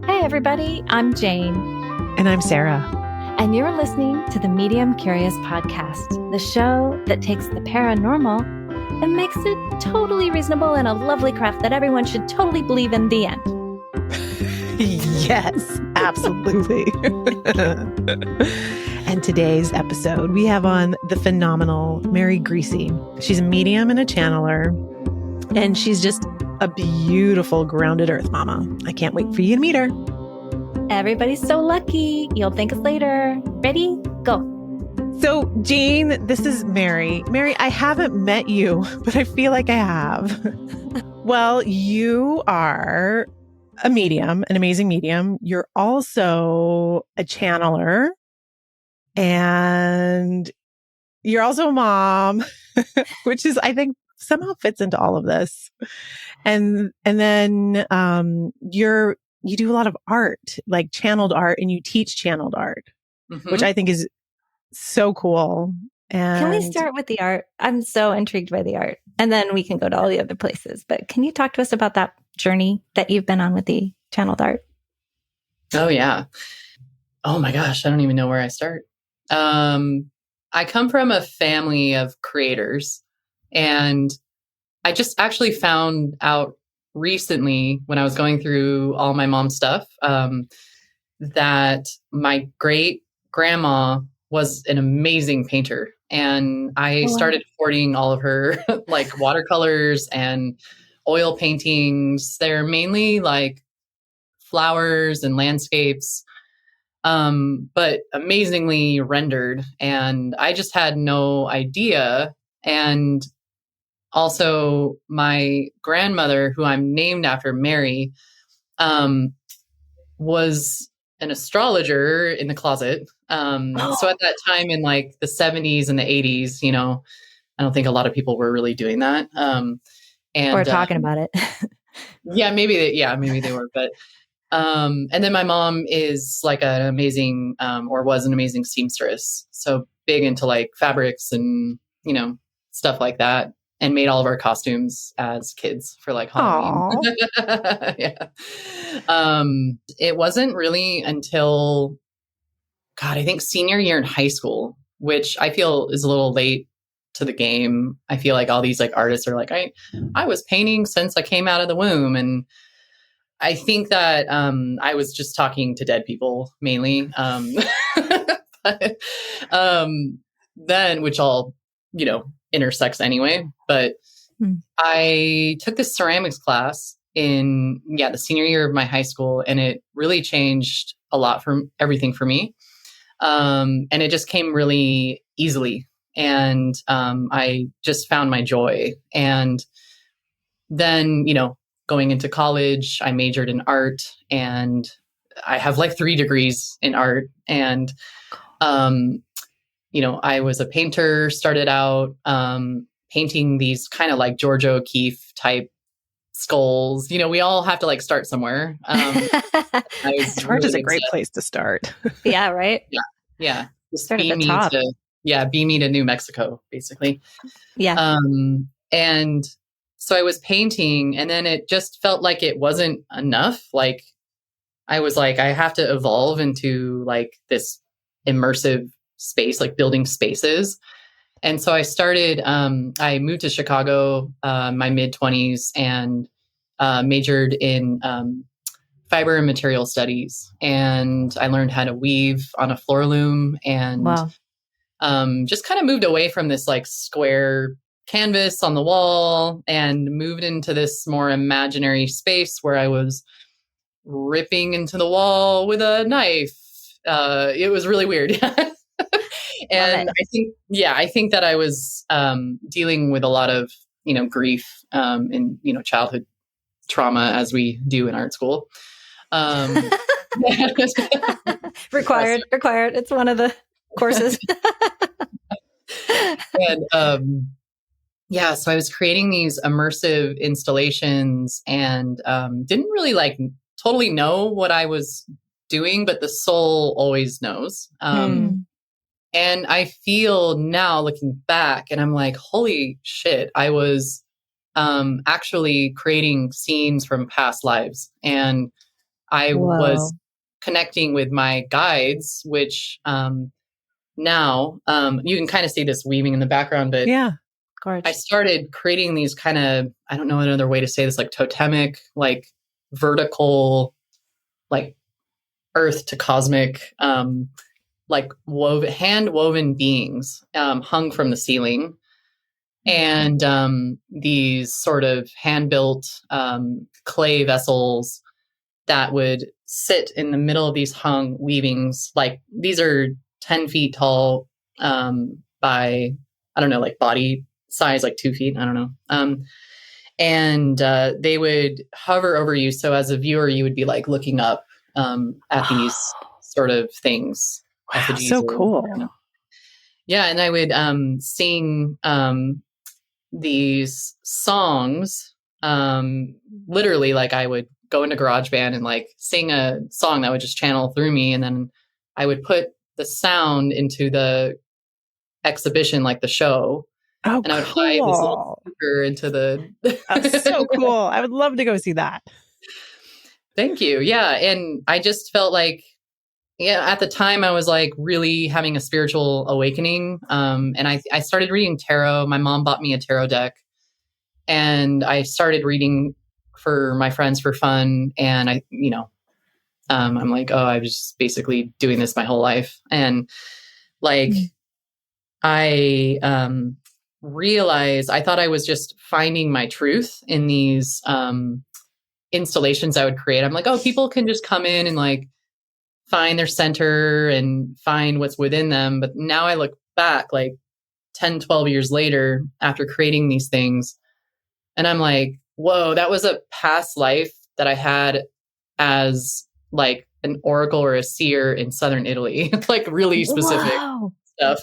Hey everybody, I'm Jane. And I'm Sarah. And you're listening to the Medium Curious Podcast, the show that takes the paranormal and makes it totally reasonable and a lovely craft that everyone should totally believe in the end. Yes, absolutely. And today's episode, we have on the phenomenal Mary Grisey. She's a medium and a channeler, and she's just a beautiful, grounded earth mama. I can't wait for you to meet her. Everybody's so lucky. You'll thank us later. Ready? Go. So, Jane, this is Mary. Mary, I haven't met you, but I feel like I have. Well, you are a medium, an amazing medium. You're also a channeler, and you're also a mom, which is, I think, somehow fits into all of this. And then you do a lot of art, like channeled art, and you teach channeled art, which I think is so cool. And can we start with the art? I'm so intrigued by the art. And then we can go to all the other places. But can you talk to us about that journey that you've been on with the channeled art? Oh, yeah. Oh, my gosh. I don't even know where I start. I come from a family of creators. And I just actually found out recently when I was going through all my mom's stuff that my great grandma was an amazing painter. And I started hoarding all of her like watercolors and oil paintings. They're mainly like flowers and landscapes, but amazingly rendered. And I just had no idea. And also my grandmother, who I'm named after, Mary, was an astrologer in the closet. So at that time in like the 70s and the 80s, you know, I don't think a lot of people were really doing that. And we're talking about it. maybe they were. But and then my mom is like an amazing, or was an amazing seamstress. So big into like fabrics and, you know, stuff like that. And made all of our costumes as kids for like Halloween. Yeah. It wasn't really until, God, I think senior year in high school, which I feel is a little late to the game. I feel like all these like artists are like, I was painting since I came out of the womb. And I think that I was just talking to dead people mainly. But, then, which all, you know, intersects anyway. But I took this ceramics class in the senior year of my high school, and it really changed a lot from everything for me. And it just came really easily. And I just found my joy. And then, you know, going into college, I majored in art, and I have like 3 degrees in art. And you know, I was a painter, started out painting these kind of like Georgia O'Keeffe type skulls. You know, we all have to like start somewhere. Art really is a great place to start. Yeah, right? Yeah. Just start at the top. Beam me to New Mexico, basically. Yeah. And so I was painting, and then it just felt like it wasn't enough. Like, I was like, I have to evolve into like this immersive space, like building spaces. And so I started, I moved to Chicago, my mid-20s, and majored in fiber and material studies. And I learned how to weave on a floor loom, and just kind of moved away from this like square canvas on the wall and moved into this more imaginary space where I was ripping into the wall with a knife. It was really weird. And I think that I was dealing with a lot of, you know, grief and, you know, childhood trauma, as we do in art school. Required. It's one of the courses. And so I was creating these immersive installations, and didn't really like totally know what I was doing, but the soul always knows. And I feel now looking back, and I'm like, holy shit, I was actually creating scenes from past lives. And I Whoa. was connecting with my guides, which now you can kind of see this weaving in the background, but Yeah. Gorge. I started creating these kind of, I don't know another way to say this, like totemic, like vertical, like earth to cosmic, like hand woven beings hung from the ceiling. And these sort of hand built clay vessels that would sit in the middle of these hung weavings. Like these are 10 feet tall by, I don't know, like body size, like 2 feet. I don't know. And they would hover over you. So as a viewer, you would be like looking up at these sort of things. Wow, Effigies so or, cool. you know. Yeah. And I would sing these songs, literally, like I would go into GarageBand and like sing a song that would just channel through me. And then I would put the sound into the exhibition, like the show. Oh, and I would hide this little speaker into the. That's so cool. I would love to go see that. Thank you. Yeah. And I just felt like, yeah, at the time I was like really having a spiritual awakening. And I started reading tarot. My mom bought me a tarot deck and I started reading for my friends for fun. And I'm like, oh, I was just basically doing this my whole life. And like, I realized I thought I was just finding my truth in these installations I would create. I'm like, oh, people can just come in and like find their center and find what's within them. But now I look back like 10, 12 years later after creating these things. And I'm like, whoa, that was a past life that I had as like an oracle or a seer in southern Italy. Like really specific stuff.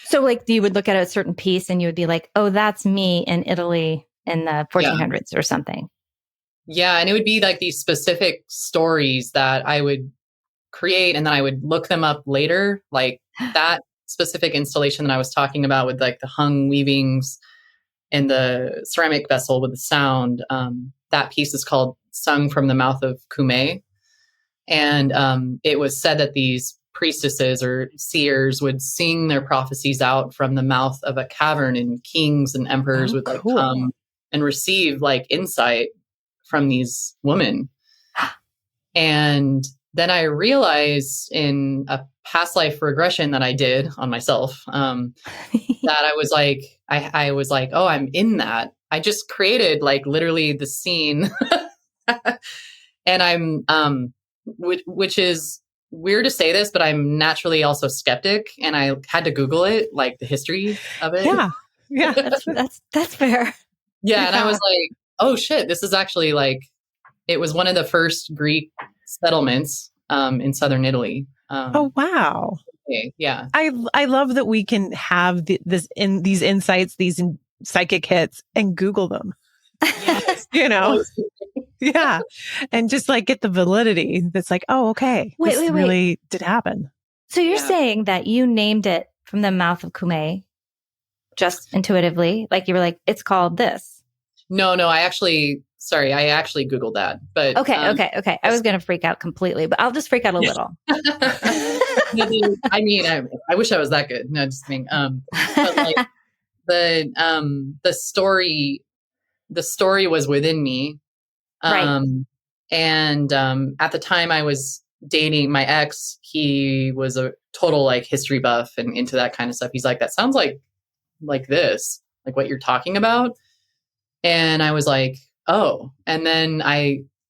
So like you would look at a certain piece and you would be like, oh, that's me in Italy in the 1400s or something. Yeah. And it would be like these specific stories that I would create and then I would look them up later. Like that specific installation that I was talking about with like the hung weavings and the ceramic vessel with the sound. That piece is called Sung from the Mouth of Kume. And it was said that these priestesses or seers would sing their prophecies out from the mouth of a cavern, and kings and emperors would like come and receive like insight from these women. And then I realized in a past life regression that I did on myself, that I was like, I was like, oh, I'm in that. I just created like literally the scene. And I'm, which is weird to say this, but I'm naturally also skeptic. And I had to Google it, like the history of it. Yeah. Yeah. That's fair. Yeah. And I was like, oh shit, this is actually like, it was one of the first Greek settlements in southern Italy. Oh, wow. Yeah. I love that we can have these insights, these psychic hits and Google them. Yes. You know? Yeah. And just like get the validity that's like, oh, okay. This really did happen. So you're saying that you named it from the mouth of Kume just intuitively? Like you were like, it's called this. No, I actually Googled that. But okay. I was going to freak out completely, but I'll just freak out a little. I mean, I wish I was that good. No, just kidding. But like the story was within me. Right. And at the time I was dating my ex, he was a total like history buff and into that kind of stuff. He's like, that sounds like this, like what you're talking about. And I was like, oh, and then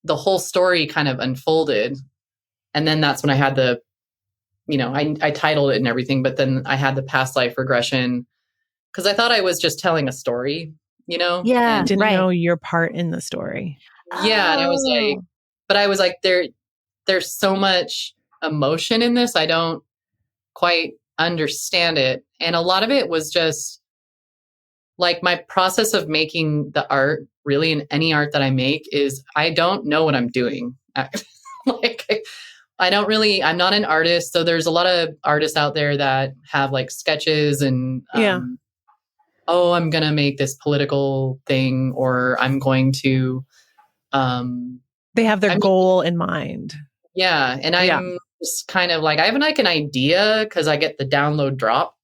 the whole story kind of unfolded. And then that's when I had I titled it and everything, but then I had the past life regression because I thought I was just telling a story, Yeah. And didn't know your part in the story. Yeah. And I was like, there's so much emotion in this. I don't quite understand it. And a lot of it was just like my process of making the art, really in any art that I make, is I don't know what I'm doing. Like I'm not an artist. So there's a lot of artists out there that have like sketches and, oh, I'm going to make this political thing, or I'm going to They have their I mean, goal in mind. Yeah. And I'm just kind of like, I have like an idea because I get the download drop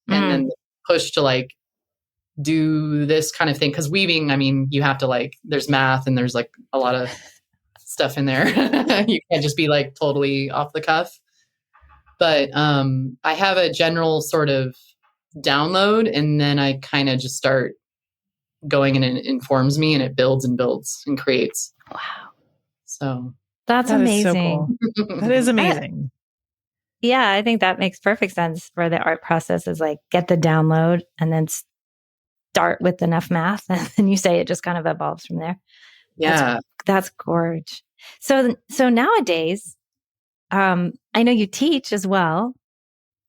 and then push to like do this kind of thing. Because weaving, I mean, you have to like, there's math and there's like a lot of stuff in there. You can't just be like totally off the cuff. But I have a general sort of download, and then I kind of just start going, and it informs me, and it builds and builds and creates. Wow. So that's that amazing. Is so cool. That is amazing. Yeah, I think that makes perfect sense for the art process is like get the download and then start with enough math. And then you say it just kind of evolves from there. Yeah. That's gorgeous. So nowadays, I know you teach as well.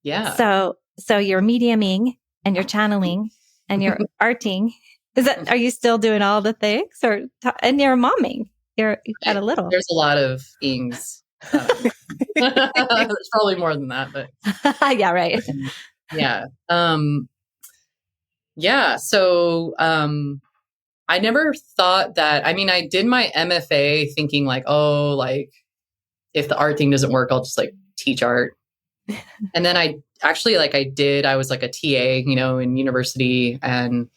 Yeah. So you're mediuming and you're channeling and you're arting. Are you still doing all the things and you're momming? You've got a little. There's a lot of things. There's probably more than that, but yeah, right. Yeah. Yeah. So, I never thought that, I mean, I did my MFA thinking like, oh, like if the art thing doesn't work, I'll just like teach art. And then I actually, like I was like a TA, in university. And,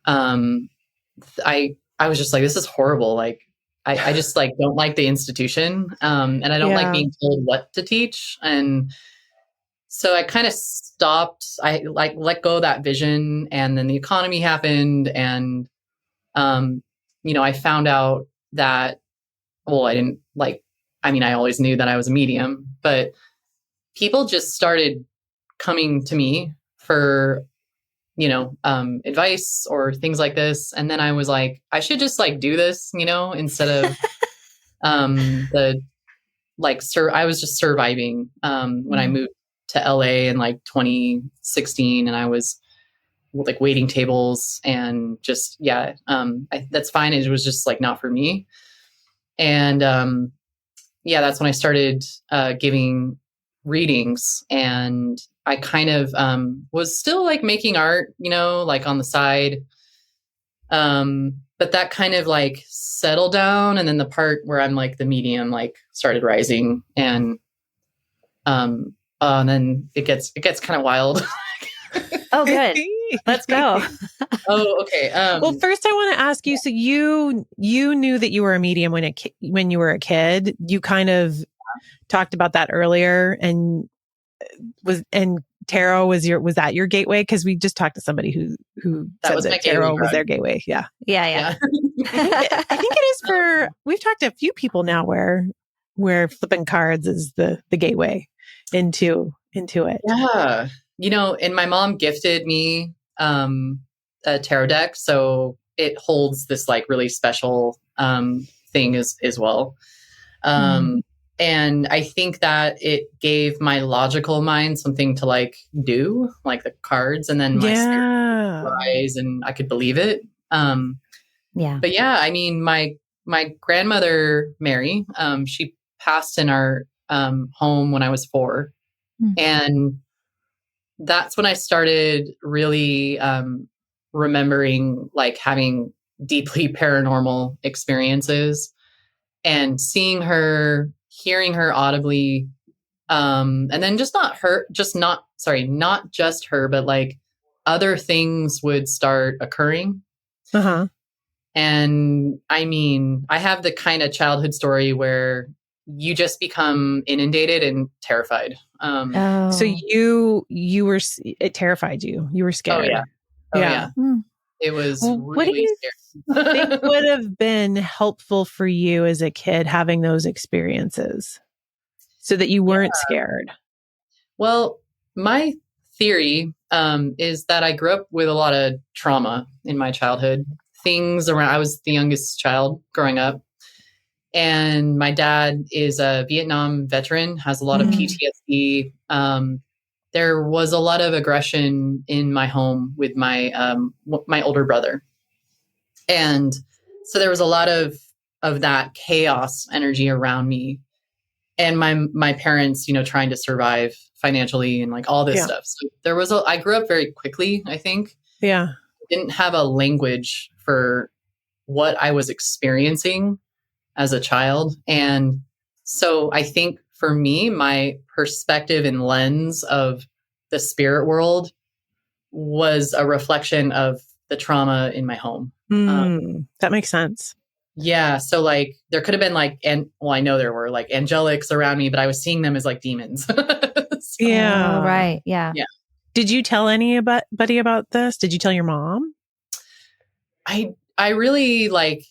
I was just like, this is horrible. Like, I just like, don't like the institution. And I don't like being told what to teach. And so I kind of stopped, I like let go of that vision, and then the economy happened. And, I found out that, well, I always knew that I was a medium, but people just started coming to me for, advice or things like this. And then I was like, I should just like do this, instead of, I was just surviving, when I moved to LA in like 2016, and I was like waiting tables and just, that's fine. It was just like not for me. And, that's when I started, giving readings, and I kind of, was still like making art, like on the side. But that kind of like settled down. And then the part where I'm like the medium, like started rising, and then it gets kind of wild. Oh, good. Let's go. Oh, okay. Well, first I want to ask you, so you knew that you were a medium when you were a kid. You kind of talked about that earlier, and tarot was that your gateway? Because we just talked to somebody who said that tarot was their gateway. Yeah. Yeah. I think it is we've talked to a few people now where flipping cards is the gateway into it. Yeah. And my mom gifted me a tarot deck, so it holds this like really special thing as well. And I think that it gave my logical mind something to like do, like the cards, and then my spirit would rise and I could believe it. But yeah, I mean, my grandmother, Mary, she passed in our home when I was 4. And that's when I started really remembering like having deeply paranormal experiences, and seeing her, hearing her audibly, and then not just her, but like other things would start occurring. And I mean, I have the kind of childhood story where you just become inundated and terrified. So you were, it terrified you. You were scared. Oh yeah. It was what do really you scary. think would have been helpful for you as a kid having those experiences so that you weren't scared? Well, my theory is that I grew up with a lot of trauma in my childhood. Things around, I was the youngest child growing up. And my dad is a Vietnam veteran, has a lot of PTSD. There was a lot of aggression in my home with my older brother. And so there was a lot of that chaos energy around me, and my parents, trying to survive financially and like all this stuff. So I grew up very quickly, I think. Yeah. Didn't have a language for what I was experiencing. as a child. And so I think for me, my perspective and lens of the spirit world was a reflection of the trauma in my home. That makes sense. Yeah. So like there could have been like, I know there were like angelics around me, but I was seeing them as like demons. Yeah. Oh, right. Yeah. Yeah. Did you tell anybody about this? Did you tell your mom? I really like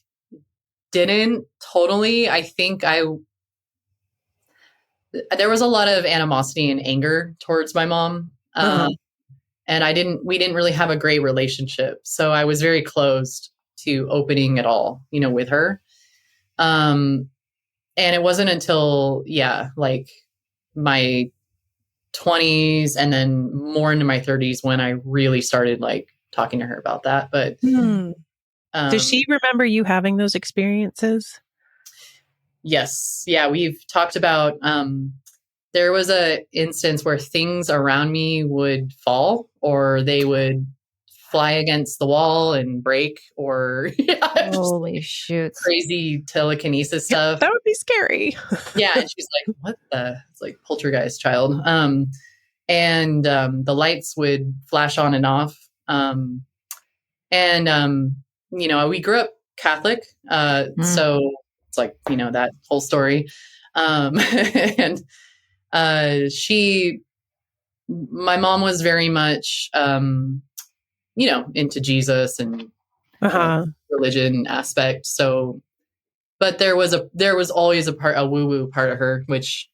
didn't totally. I think there was a lot of animosity and anger towards my mom. And we didn't really have a great relationship. So I was very closed to opening at all, with her. And it wasn't until, like my 20s and then more into my 30s when I really started like talking to her about that. But does she remember you having those experiences? Yes. Yeah. We've talked about, there was a instance where things around me would fall or they would fly against the wall and break or holy shoot, crazy telekinesis stuff. That would be scary. Yeah. And she's like, what it's like poltergeist child. And the lights would flash on and off. We grew up Catholic. So it's like, that whole story. And my mom was very much, into Jesus and religion aspect. So, but there was always a woo-woo part of her, which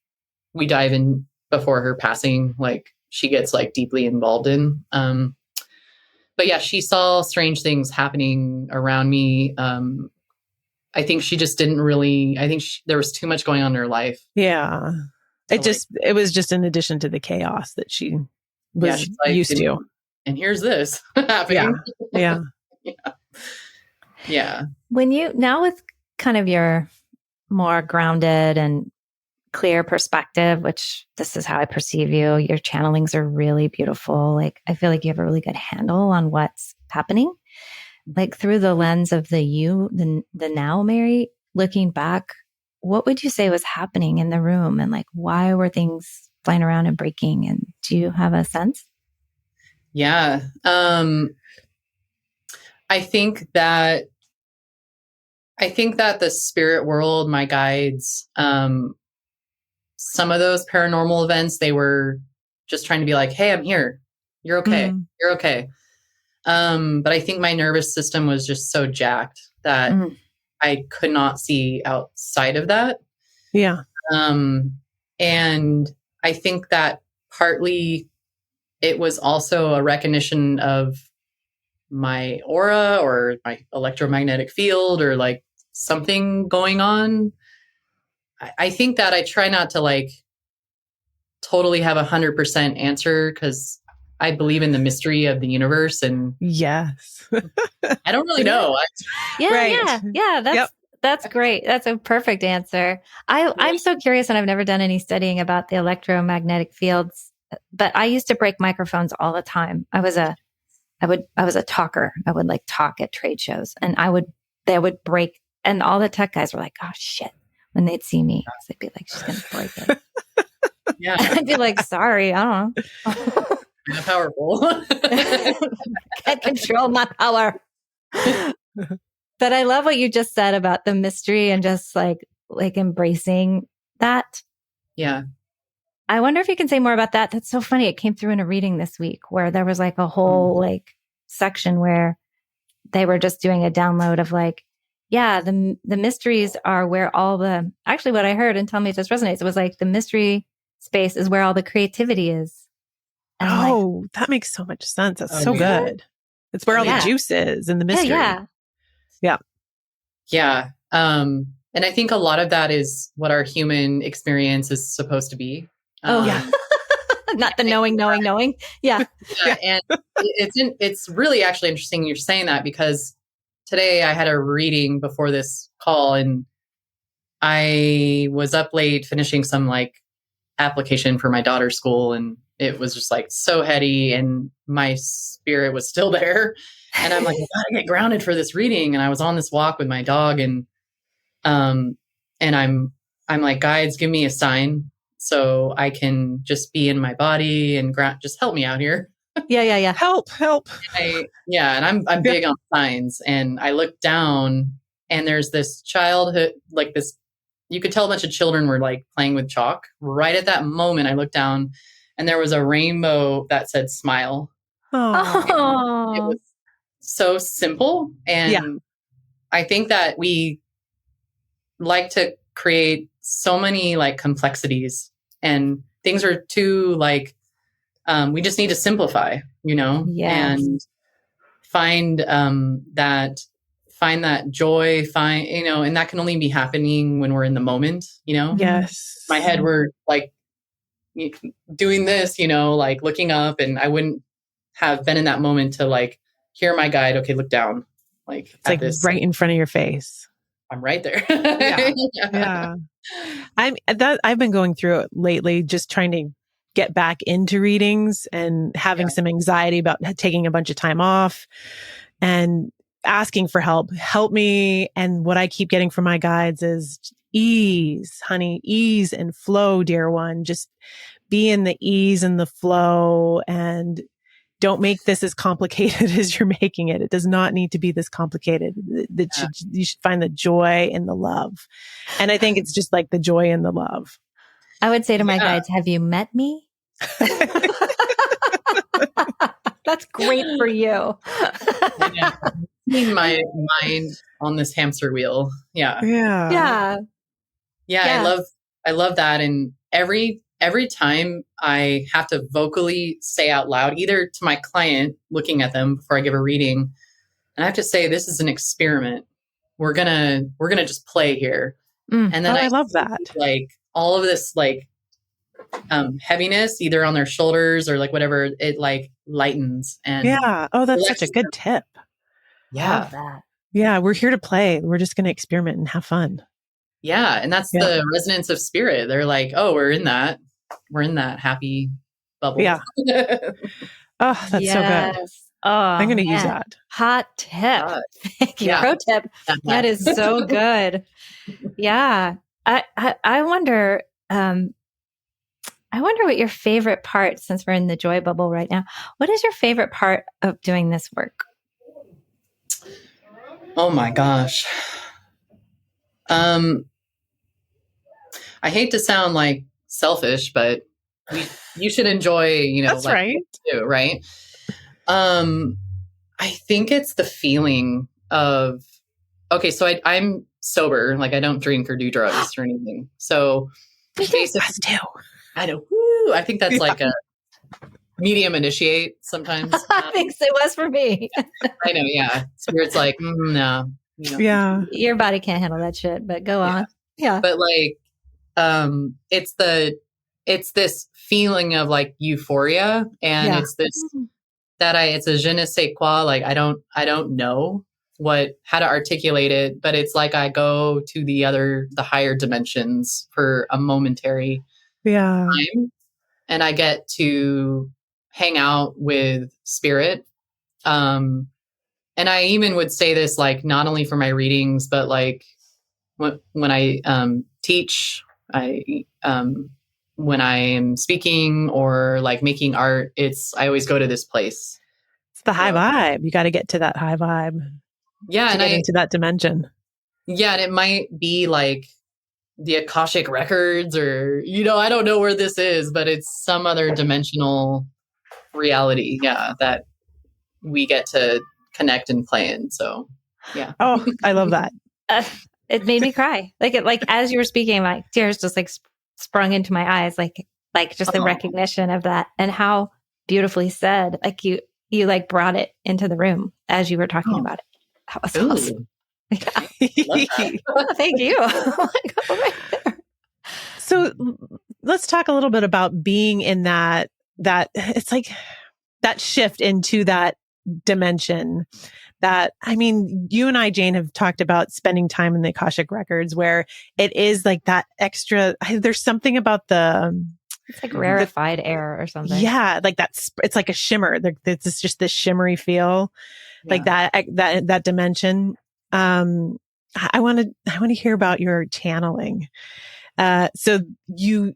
we dive in before her passing. Like she gets like deeply involved in, but yeah, she saw strange things happening around me. I think she just didn't really, there was too much going on in her life. Yeah. It was just in addition to the chaos that she was used to. And here's this happening. Yeah. Yeah. Now with kind of your more grounded and clear perspective, which this is how I perceive you, your channelings are really beautiful. Like, I feel like you have a really good handle on what's happening. Like through the lens of the now, Mary, looking back, what would you say was happening in the room and like, why were things flying around and breaking? And do you have a sense? Yeah. I think that the spirit world, my guides, some of those paranormal events, they were just trying to be like, hey, I'm here. You're okay. You're okay. But I think my nervous system was just so jacked that I could not see outside of that. Yeah. And I think that partly it was also a recognition of my aura or my electromagnetic field or like something going on. I think that I try not to like totally have 100% answer because I believe in the mystery of the universe. And yes, I don't really know. That's great. That's a perfect answer. I'm so curious, and I've never done any studying about the electromagnetic fields, but I used to break microphones all the time. I was a talker. I would like talk at trade shows, and they would break, and all the tech guys were like, "Oh shit." When they'd see me, they'd be like, she's going to break it. Yeah. I'd be like, sorry, I don't know. Kind of powerful. Can't control my power. But I love what you just said about the mystery and just like embracing that. Yeah. I wonder if you can say more about that. That's so funny. It came through in a reading this week where there was like a whole like section where they were just doing a download of like, yeah, the mysteries are where actually what I heard, and tell me if this resonates, it was like the mystery space is where all the creativity is. And that makes so much sense. That's so good. It's where all the juice is in the mystery. Yeah. And I think a lot of that is what our human experience is supposed to be. Not the knowing. Yeah. And it's really actually interesting you're saying that because today I had a reading before this call and I was up late finishing some like application for my daughter's school and it was just like so heady and my spirit was still there. And I'm like, I gotta get grounded for this reading. And I was on this walk with my dog and and I'm like, guides, give me a sign so I can just be in my body and just help me out here. Yeah. Help. And I'm big on signs, and I looked down and there's this childhood, like this, you could tell a bunch of children were like playing with chalk. Right at that moment, I looked down and there was a rainbow that said smile. Oh, It was so simple. And I think that we like to create so many like complexities, and things are too like, we just need to simplify, yes. and find that joy, and that can only be happening when we're in the moment, Yes. My head, we're like doing this, like looking up, and I wouldn't have been in that moment to like hear my guide. Okay, look down. Like it's like this, right in front of your face. I'm right there. Yeah. I've been going through it lately, just trying to get back into readings and having some anxiety about taking a bunch of time off and asking for help me. And what I keep getting from my guides is ease, honey, ease and flow, dear one. Just be in the ease and the flow, and don't make this as complicated as you're making it. It does not need to be this complicated. You should find the joy in the love. And I think it's just like the joy in the love. I would say to my guides, have you met me? That's great for you. In my mind on this hamster wheel. Yeah. I love that. And every time I have to vocally say out loud, either to my client looking at them before I give a reading, and I have to say, this is an experiment. We're gonna just play here. And then I love that. Like all of this, like heaviness, either on their shoulders or like whatever, it like lightens. And that's such a good tip. Yeah. Love that. Yeah, we're here to play. We're just going to experiment and have fun. Yeah, and that's the resonance of spirit. They're like, oh, we're in that happy bubble. Yeah. Oh, that's so good. Oh, I'm going to use that. Hot tip. Thank you. Pro tip. That is so good. Yeah. I wonder what your favorite part, since we're in the joy bubble right now, what is your favorite part of doing this work? Oh my gosh. I hate to sound like selfish, but you should enjoy, that's like, right. Too, right? I think it's the feeling of, okay, so I'm sober, like I don't drink or do drugs or anything. So basically, I know. Woo, I think that's like a medium initiate sometimes. I think it was for me. I know. Yeah. Spirit's like, no. Yeah. Your body can't handle that shit, but go on. Yeah. But like, it's this feeling of like euphoria, and it's this, it's a je ne sais quoi. Like, I don't know how to articulate it, but it's like I go to the higher dimensions for a momentary time, and I get to hang out with spirit. And I even would say this, like, not only for my readings, but like when I teach, when I am speaking or like making art, I always go to this place. It's the high vibe. You got to get to that high vibe. Yeah. To get into that dimension. Yeah. And it might be like the Akashic records, or, I don't know where this is, but it's some other dimensional reality. Yeah. That we get to connect and play in. So, yeah. Oh, I love that. It made me cry. Like as you were speaking, like tears just like sprung into my eyes, like just the recognition of that, and how beautifully said. Like you like brought it into the room as you were talking about it. That was awesome. Yeah. Thank you. Right there. So let's talk a little bit about being in that it's like that shift into that dimension. That, I mean, you and I, Jane, have talked about spending time in the Akashic records, where it is like that extra, there's something about it's like rarefied air or something. Yeah. Like it's like a shimmer. It's just this shimmery feel, like that dimension. I want to hear about your channeling. So you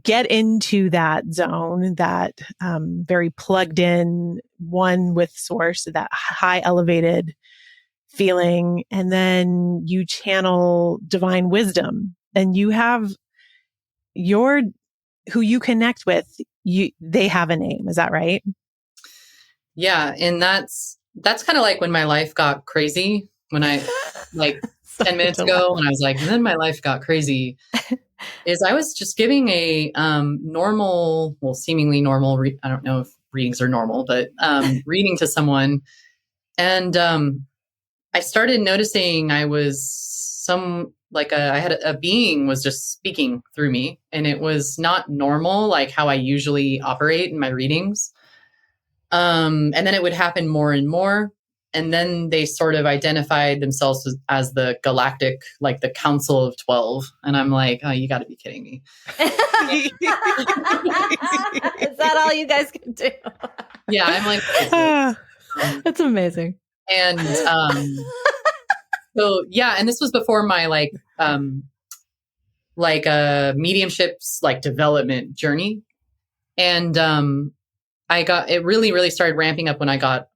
get into that zone, that very plugged in, one with source, that high elevated feeling, and then you channel divine wisdom, and you have your who you connect with. They have a name. Is that right? Yeah, and that's kind of like when my life got crazy. When I like 10 minutes ago, when I was like, and then my life got crazy. Is I was just giving a normal, well, seemingly normal. I don't know if readings are normal, but reading to someone, and I started noticing I had a being was just speaking through me, and it was not normal, like how I usually operate in my readings. And then it would happen more and more. And then they sort of identified themselves as the galactic, like the Council of 12. And I'm like, oh, you got to be kidding me. Is that all you guys can do? Yeah, I'm like, that's amazing. And so, yeah, and this was before my mediumship's like development journey. And it really, really started ramping up when I got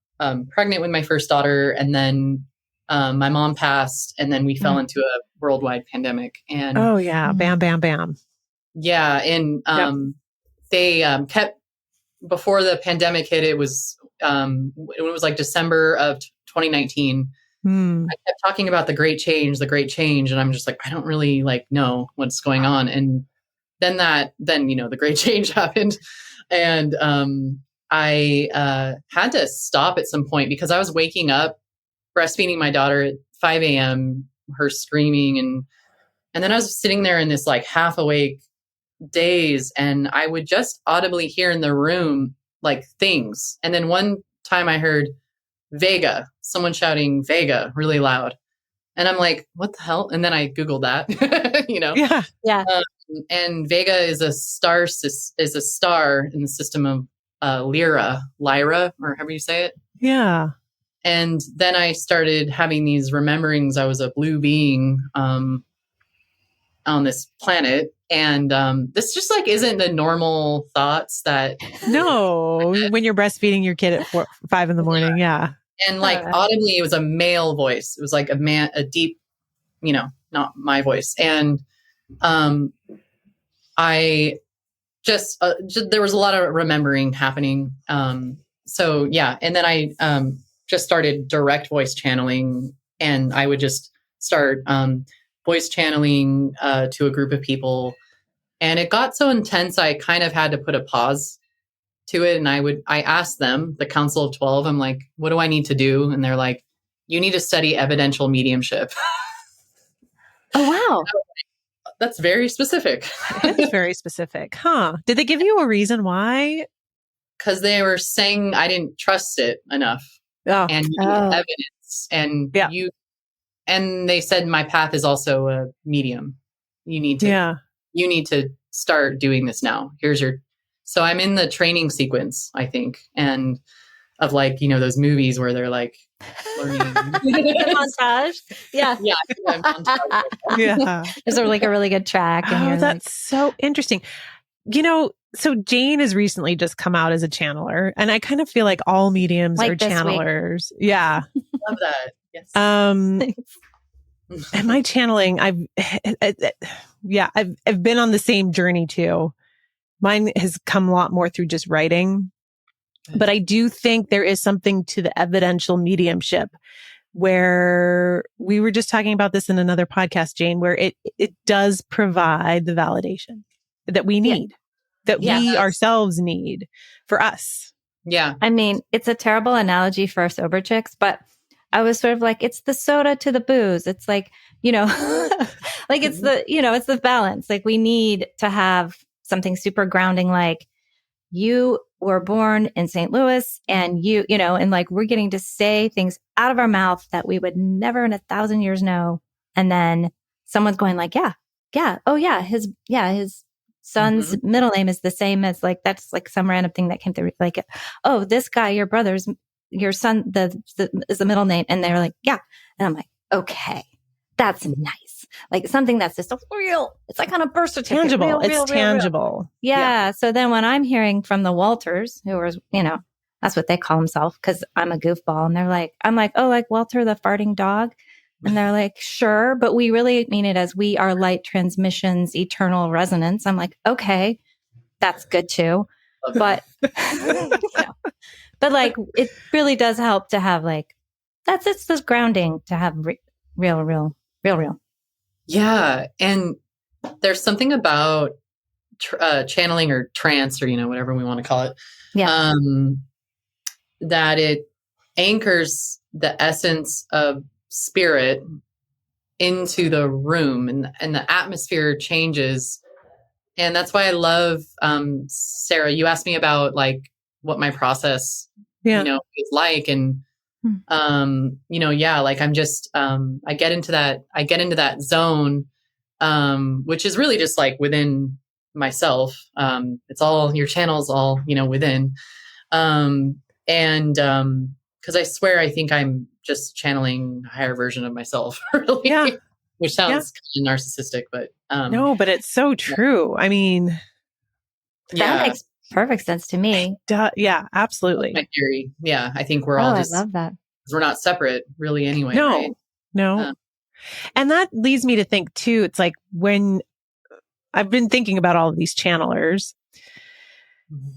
pregnant with my first daughter, and then my mom passed, and then we fell into a worldwide pandemic. And oh yeah, bam, bam, bam. Yeah, and they kept, before the pandemic hit, it was like December of 2019. I kept talking about the great change, and I'm just like, I don't really know what's going on. And then the great change happened, and I had to stop at some point because I was waking up, breastfeeding my daughter at 5 a.m., her screaming. And then I was sitting there in this half awake daze, and I would just audibly hear in the room things. And then one time I heard Vega, someone shouting Vega really loud. And I'm like, what the hell? And then I Googled that, Yeah. Yeah. And Vega is a star in the system of Lyra, or however you say it. Yeah. And then I started having these rememberings. I was a blue being on this planet. And this just isn't the normal thoughts that. No, when you're breastfeeding your kid at 5 a.m. Yeah. And audibly, it was a male voice. It was like a deep, not my voice. And I just there was a lot of remembering happening. So yeah. And then I just started direct voice channeling, and I would just start voice channeling to a group of people. And it got so intense, I kind of had to put a pause to it. And I asked them, the Council of 12, I'm like, what do I need to do? And they're like, you need to study evidential mediumship. Oh, wow. That's very specific. It's very specific. Huh. Did they give you a reason why? Because they were saying I didn't trust it enough. Oh. And you need evidence. And and they said my path is also a medium. You need to start doing this now. So I'm in the training sequence, I think, and of those movies where they're learning. Montage. Yeah. Yeah. Montage. Yeah. There's a really good track. And that's so interesting. So Jane has recently just come out as a channeler, and I kind of feel like all mediums are channelers. Week. Yeah. Love that. Yes. And my channeling, I've been on the same journey too. Mine has come a lot more through just writing, but I do think there is something to the evidential mediumship where we were just talking about this in another podcast, Jane, where it does provide the validation that we need, that we ourselves need for us. Yeah. I mean, it's a terrible analogy for sober chicks, but I was sort of like, it's the soda to the booze. It's it's the balance. We need to have something super grounding, you were born in St. Louis, and we're getting to say things out of our mouth that we would never in 1,000 years know. And then someone's going his son's middle name is the same as that's some random thing that came through. Oh, this guy, your brother's, your son, is the middle name. And they're like, yeah. And I'm like, okay, that's nice. Like something that's just real. It's like on a birth certificate. Tangible. Real, It's tangible. Real. Yeah. So then when I'm hearing from the Walters, who are, that's what they call themselves because I'm a goofball. And I'm like, oh, like Walter, the farting dog. And they're like, sure, but we really mean it as we are light transmissions, eternal resonance. I'm like, okay, that's good too. But, but like, it really does help to have like, it's this grounding to have real. Yeah. And there's something about channeling or trance or, whatever we want to call it. Yeah. That it anchors the essence of spirit into the room and the atmosphere changes. And that's why I love, Sarah, you asked me about like what my process, is like. And, like I'm just, I get into that zone, which is really just like within myself. It's all your channels, all, within, because I swear, I think I'm just channeling a higher version of myself, really, which sounds kind of narcissistic, but no, but it's so true. I mean, that makes perfect sense to me. Yeah, absolutely. That's my theory. Yeah, I think we're all just. I love that. We're not separate, really. Anyway, no. Right? And that leads me to think too. It's like when I've been thinking about all of these channelers.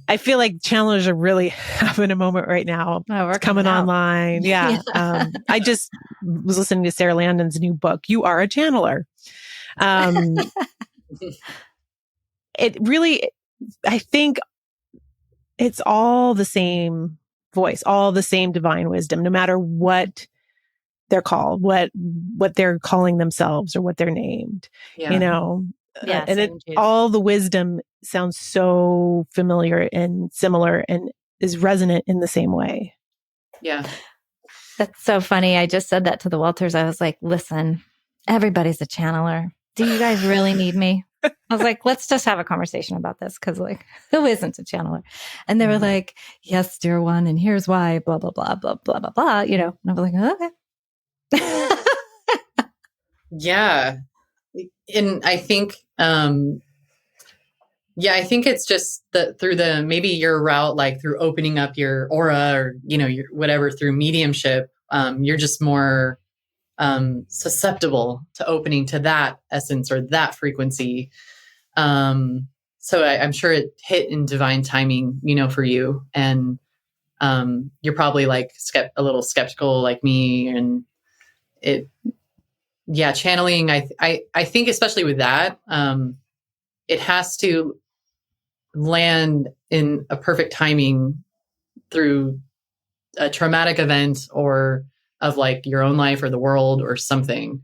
I feel like channelers are really having a moment right now. Oh, we're coming online. Yeah. I just was listening to Sarah Landon's new book, You Are a Channeler. It really, I think it's all the same voice, all the same divine wisdom, no matter what they're called, what they're calling themselves or what they're named, and all the wisdom sounds so familiar and similar and is resonant in the same way. Yeah. That's so funny. I just said that to the Walters. I was like, listen, everybody's a channeler. Do you guys really need me? I was like, let's just have a conversation about this. Cause like, who isn't a channeler? And they were like, yes, dear one. And here's why, blah, blah, blah, blah, blah, blah, blah, and I was like, okay. Yeah. And I think, I think it's just through maybe your route, like through opening up your aura or, your whatever through mediumship, you're just more, susceptible to opening to that essence or that frequency. So I'm sure it hit in divine timing, for you. And, you're probably like a little skeptical like me and channeling. I think especially with that, it has to land in a perfect timing through a traumatic event or of like your own life or the world or something,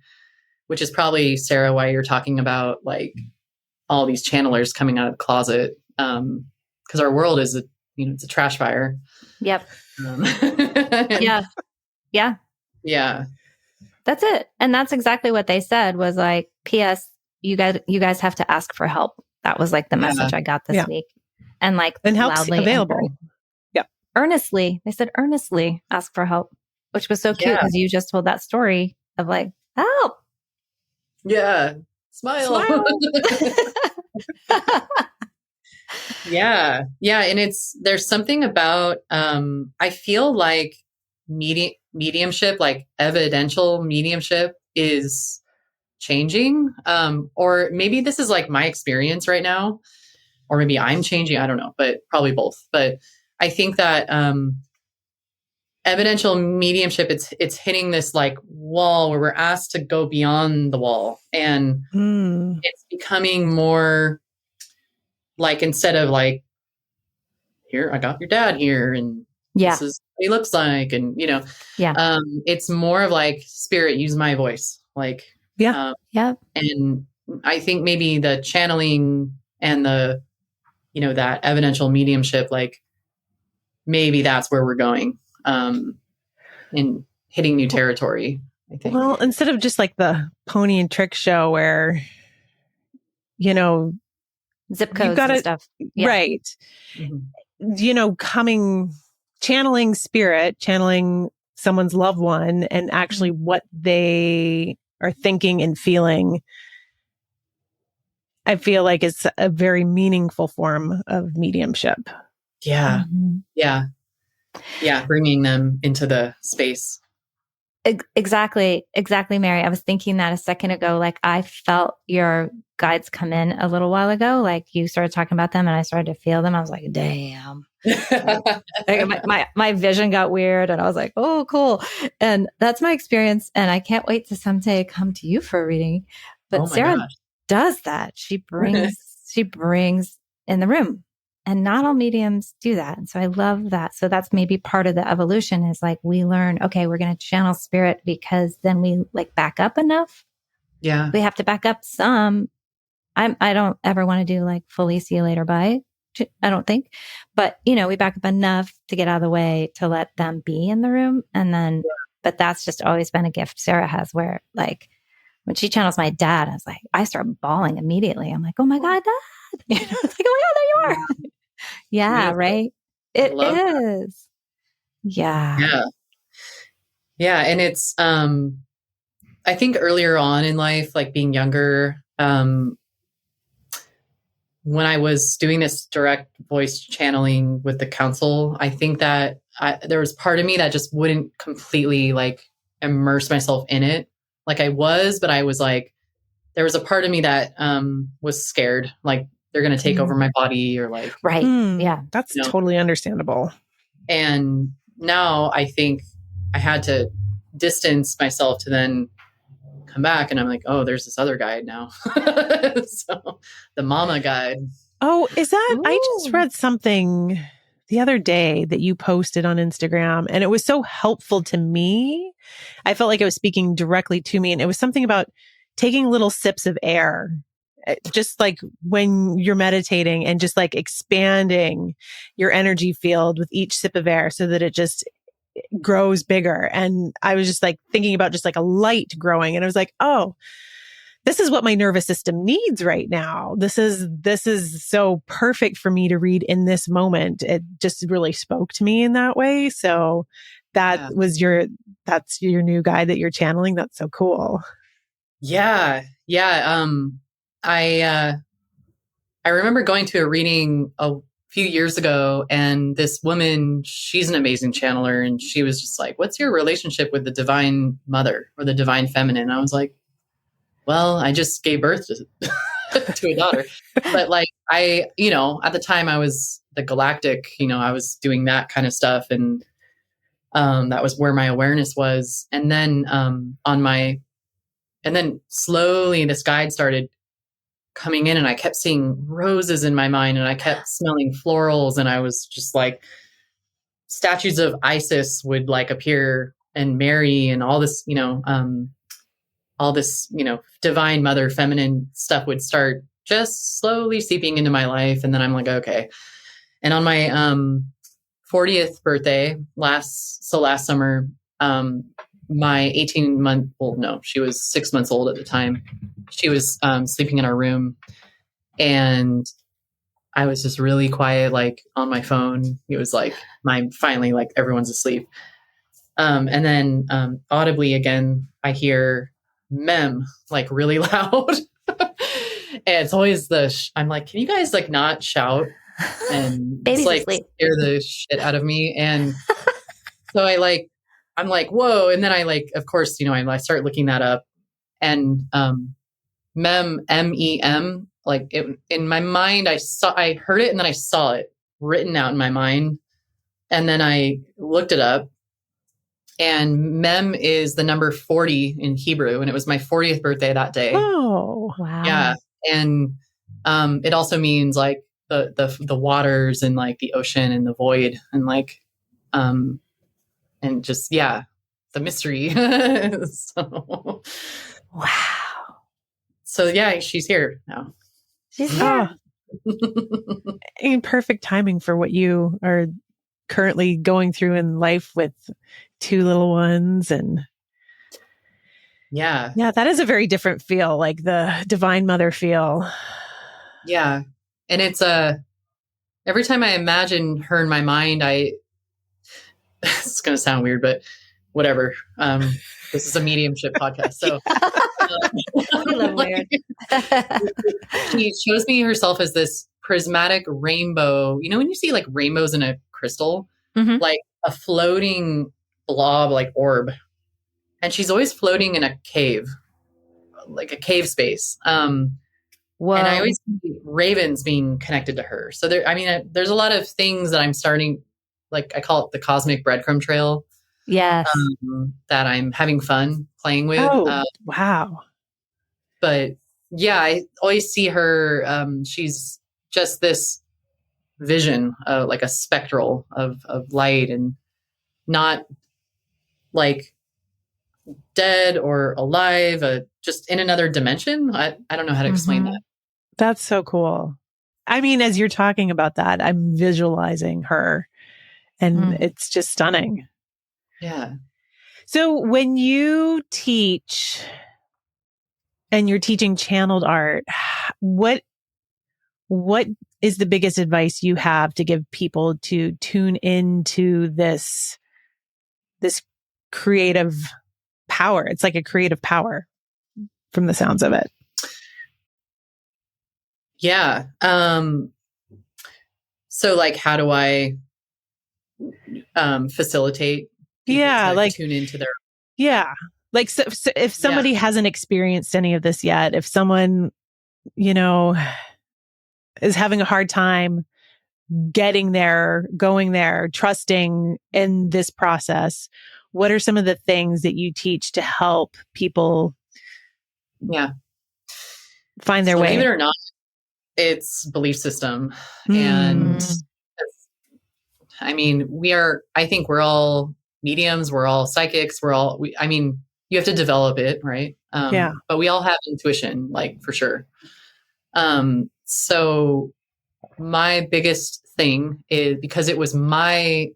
which is probably, Sarah, why you're talking about like all these channelers coming out of the closet. Cause our world is it's a trash fire. Yep. Yeah. Yeah. That's it. And that's exactly what they said was like, P.S. You guys have to ask for help. That was like the message I got this week. And like help's loudly available. Yeah. Earnestly. They said earnestly ask for help, which was so cute because you just told that story of like, help. Yeah. Smile. Yeah. Yeah. And there's something about, I feel like mediumship, like evidential mediumship is changing. Or maybe this is like my experience right now, or maybe I'm changing. I don't know, but probably both. But I think that, evidential mediumship, it's hitting this like wall where we're asked to go beyond the wall, and it's becoming more like, instead of like, here, I got your dad here, and this is what he looks like, and it's more of like, spirit, use my voice, like, and I think maybe the channeling and the that evidential mediumship, like maybe that's where we're going. In hitting new territory, I think. Well, instead of just like the pony and trick show where, zip codes and stuff. Yeah. Right. Mm-hmm. Channeling spirit, channeling someone's loved one and actually what they or thinking and feeling, I feel like it's a very meaningful form of mediumship. Yeah. Yeah. Yeah. Bringing them into the space. Exactly, Mary. I was thinking that a second ago. Like I felt your guides come in a little while ago. Like you started talking about them and I started to feel them. I was like, damn. Like my vision got weird and I was like, oh, cool. And that's my experience. And I can't wait to someday come to you for a reading. But Sarah gosh. does that. She brings in the room. And not all mediums do that. And so I love that. So that's maybe part of the evolution is like we learn, okay, we're going to channel spirit because then we like back up enough. Yeah. We have to back up some. I don't ever want to do like fully see you later, bye. I don't think. But, you know, we back up enough to get out of the way to let them be in the room. And then, but that's just always been a gift Sarah has where like when she channels my dad, I was like, I start bawling immediately. I'm like, oh my God, Dad. You know, it's like, oh my God, there you are. Yeah, right. It is. Yeah. Yeah. Yeah. And it's, I think earlier on in life, like being younger, when I was doing this direct voice channeling with the council, I think that there was part of me that just wouldn't completely like immerse myself in it. Like I was, but I was like, there was a part of me that was scared, like they're going to take over my body or like. Right. Yeah. That's totally understandable. And now I think I had to distance myself to then come back and I'm like, oh, there's this other guide now. So the mama guide. Oh, is that, Ooh. I just read something the other day that you posted on Instagram and it was so helpful to me. I felt like it was speaking directly to me and it was something about taking little sips of air, just like when you're meditating and just like expanding your energy field with each sip of air so that it just grows bigger. And I was just like thinking about just like a light growing and I was like, oh, this is what my nervous system needs right now. This is so perfect for me to read in this moment. It just really spoke to me in that way. So that was that's your new guide that you're channeling. That's so cool. Yeah. Yeah. I remember going to a reading a few years ago and this woman, she's an amazing channeler. And she was just like, what's your relationship with the divine mother or the divine feminine? And I was like, well, I just gave birth to a daughter, but like at the time I was the galactic, I was doing that kind of stuff. And, that was where my awareness was. And then, and then slowly this guide started coming in and I kept seeing roses in my mind and I kept smelling florals and I was just like statues of Isis would like appear and Mary and all this, divine mother feminine stuff would start just slowly seeping into my life. And then I'm like, okay. And on my 40th birthday last summer, my she was 6 months old at the time. She was sleeping in our room and I was just really quiet, like on my phone. It was like finally like everyone's asleep. And then audibly again, I hear mem like really loud. And it's always I'm like, can you guys like not shout? And Baby's it's like asleep. scare the shit out of me. And so I'm like, whoa. And then I like, of course, I start looking that up and, mem, M-E-M, like in my mind, I heard it and then I saw it written out in my mind. And then I looked it up and mem is the number 40 in Hebrew. And it was my 40th birthday that day. Oh, wow. Yeah. And, it also means like the waters and like the ocean and the void and like, and just, yeah, the mystery. So, wow. So yeah, she's here now. She's here. In perfect timing for what you are currently going through in life with 2 little ones. And yeah, that is a very different feel, like the divine mother feel. Yeah. And it's every time I imagine her in my mind, it's going to sound weird, but whatever. This is a mediumship podcast. So I love weird. she shows me herself as this prismatic rainbow. You know, when you see like rainbows in a crystal, like a floating blob, like orb. And she's always floating in a cave, like a cave space. Whoa. And I always see ravens being connected to her. So there's a lot of things that I'm starting, like I call it the cosmic breadcrumb trail. Yes. That I'm having fun playing with. Oh, wow. But yeah, I always see her. She's just this vision, like a spectral of light, and not like dead or alive, just in another dimension. I don't know how to explain that. That's so cool. I mean, as you're talking about that, I'm visualizing her, and it's just stunning. Yeah. So when you teach and you're teaching channeled art, what is the biggest advice you have to give people to tune into this creative power? It's like a creative power from the sounds of it. Yeah. So like, how do I facilitate people to like tune into their... Yeah. Like, so if somebody hasn't experienced any of this yet, if someone, you know, is having a hard time getting there, going there, trusting in this process, what are some of the things that you teach to help people find their way? Believe it or not, it's belief system. And I mean, I think we're all mediums, we're all psychics, you have to develop it, right? But we all have intuition, like for sure. So my biggest thing is, because it was my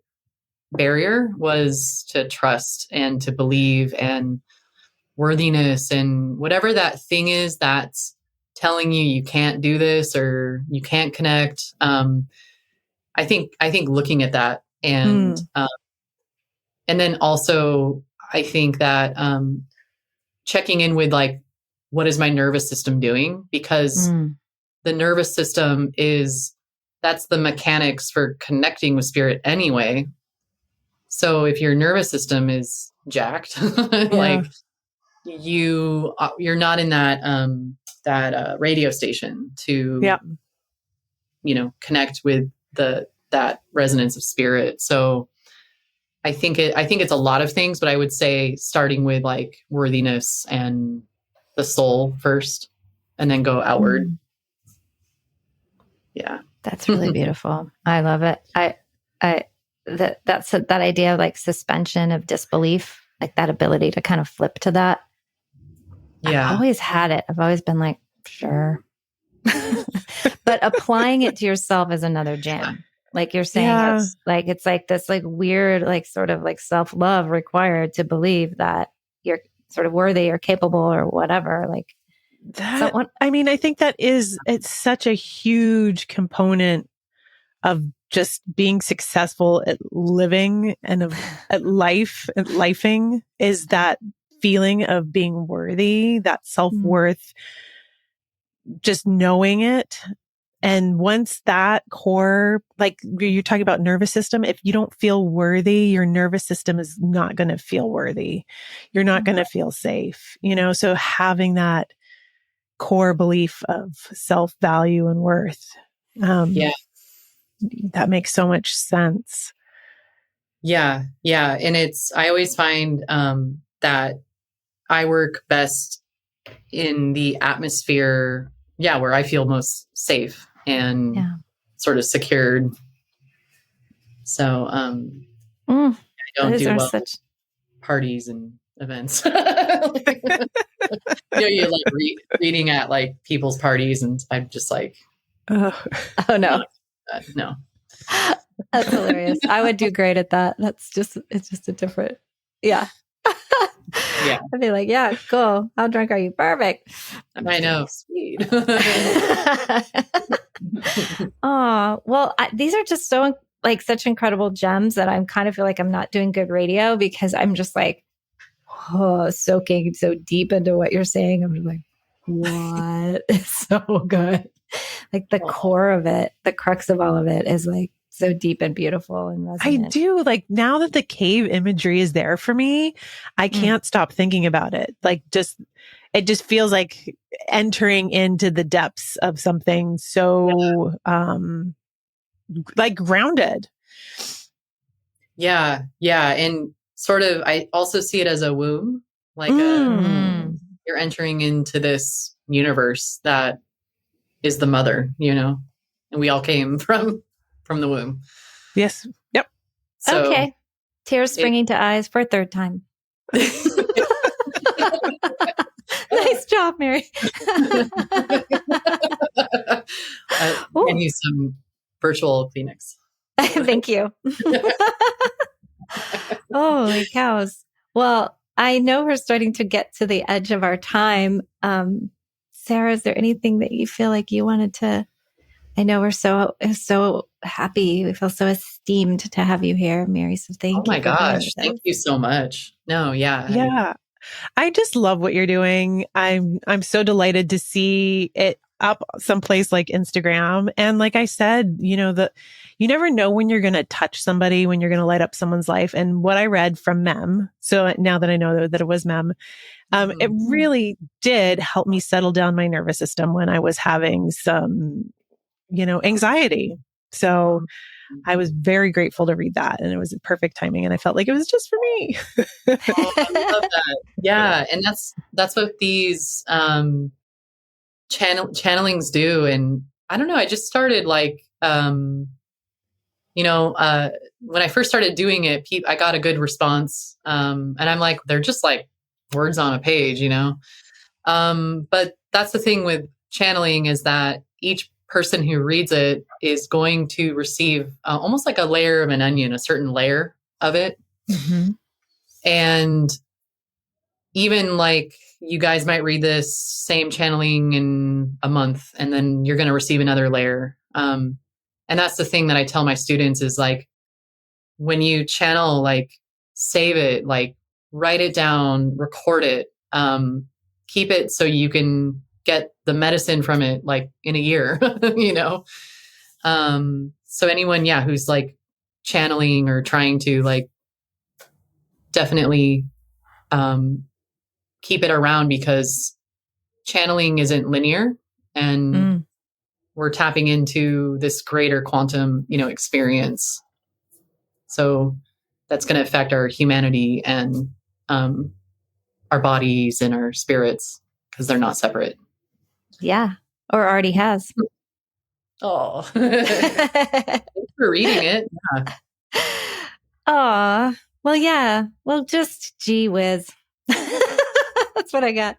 barrier, was to trust and to believe and worthiness and whatever that thing is that's telling you can't do this or you can't connect. I think looking at that and then also I think that checking in with like, what is my nervous system doing? Because the nervous system that's the mechanics for connecting with spirit anyway. So if your nervous system is jacked, like you're not in that radio station to, connect with that resonance of spirit. So I think it's a lot of things, but I would say starting with like worthiness and the soul first, and then go outward. Yeah. That's really beautiful. I love it. That's that idea of like suspension of disbelief, like that ability to kind of flip to that. Yeah. I've always had it. I've always been like, sure. But applying it to yourself is another jam. Like you're saying, it's like this like weird, like sort of like self-love required to believe that you're sort of worthy or capable or whatever. Like that, I think it's such a huge component of just being successful at living and at life, at lifing, is that feeling of being worthy, that self-worth, just knowing it. And once that core, like you're talking about nervous system, if you don't feel worthy, your nervous system is not going to feel worthy. You're not going to feel safe, so having that core belief of self-value and worth. That makes so much sense. Yeah. Yeah. And I always find, that I work best in the atmosphere, where I feel most safe and sort of secured. So, I don't do well parties and events. You're like reading at like people's parties, and I'm just like, oh no. No. That's hilarious. I would do great at that. It's just a different, Yeah. I'd be like, yeah, cool. How drunk are you? Perfect. I know. Sweet. Oh, well, these are just so like such incredible gems that I kind of feel like I'm not doing good radio, because I'm just like, soaking so deep into what you're saying. I'm just like, what? It's so good. Like the core of it, the crux of all of it is like so deep and beautiful and resonant. I do. Like now that the cave imagery is there for me, I can't stop thinking about it. Like it just feels like entering into the depths of something so, like grounded. Yeah. Yeah. And sort of, I also see it as a womb, like you're entering into this universe that is the mother, and we all came from the womb. Yes. Yep. So okay. Tears springing to eyes for a third time. Nice job, Mary. I need some virtual Kleenex. Thank you. Holy cows. Well, I know we're starting to get to the edge of our time. Sarah, is there anything that you feel like you wanted to? I know we're so happy. We feel so esteemed to have you here, Mary. So thank you. Oh my gosh. Thank you so much. No, yeah. Yeah. I just love what you're doing. I'm so delighted to see it up someplace like Instagram. And like I said, you never know when you're going to touch somebody, when you're going to light up someone's life. And what I read from Mem, so now that I know that it was Mem, it really did help me settle down my nervous system when I was having some, anxiety. So I was very grateful to read that, and it was perfect timing, and I felt like it was just for me. I love that. Yeah, and that's what these channelings do. And I don't know, I just started like when I first started doing it, I got a good response, and I'm like, they're just like words on a page, but that's the thing with channeling, is that each person who reads it is going to receive almost like a layer of an onion, a certain layer of it. Mm-hmm. And even like you guys might read this same channeling in a month, and then you're going to receive another layer. And that's the thing that I tell my students is like, when you channel, like save it, like write it down, record it, keep it so you can get the medicine from it like in a year, so anyone, who's like channeling or trying to like definitely keep it around, because channeling isn't linear, and we're tapping into this greater quantum, experience. So that's going to affect our humanity and our bodies and our spirits, because they're not separate. Yeah. Or already has. Oh, thanks for reading it. Yeah. Oh, well, yeah. Well, just gee whiz. That's what I got.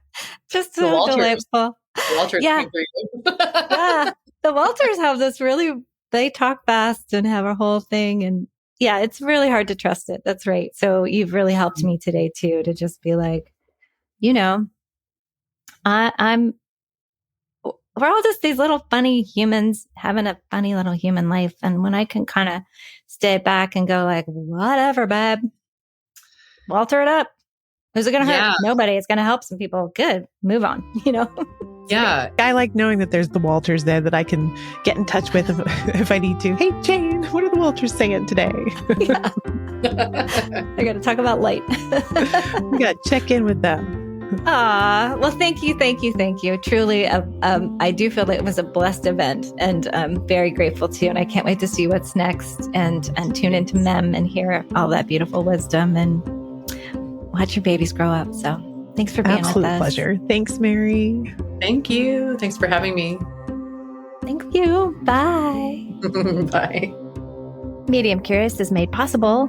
Just so delightful. The Walters yeah. Yeah. The Walters have this they talk fast and have a whole thing. And yeah, it's really hard to trust it. That's right. So you've really helped me today too, to just be like, we're all just these little funny humans having a funny little human life. And when I can kind of stay back and go like, whatever, babe, Walter it up. Who's it going to hurt? Nobody. It's going to help some people. Good. Move on, Yeah. I like knowing that there's the Walters there that I can get in touch with if I need to. Hey, Jane, what are the Walters saying today? Yeah. I got to talk about light. We got to check in with them. Well, thank you. Truly, I do feel that it was a blessed event, and I'm very grateful too. And I can't wait to see what's next, and tune into Mem and hear all that beautiful wisdom and watch your babies grow up. So thanks for being with us. Absolute pleasure. Thanks, Mary. Thank you. Thanks for having me. Thank you. Bye. Bye. Medium Curious is made possible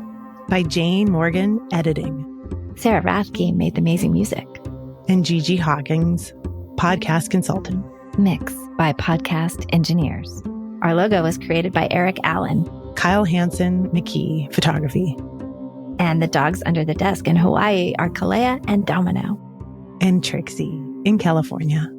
by Jane Morgan Editing. Sarah Rathke made the amazing music. And Gigi Hawkins, podcast consultant. Mix by Podcast Engineers. Our logo was created by Eric Allen. Kyle Hansen McKee, photography. And the dogs under the desk in Hawaii are Kalea and Domino. And Trixie in California.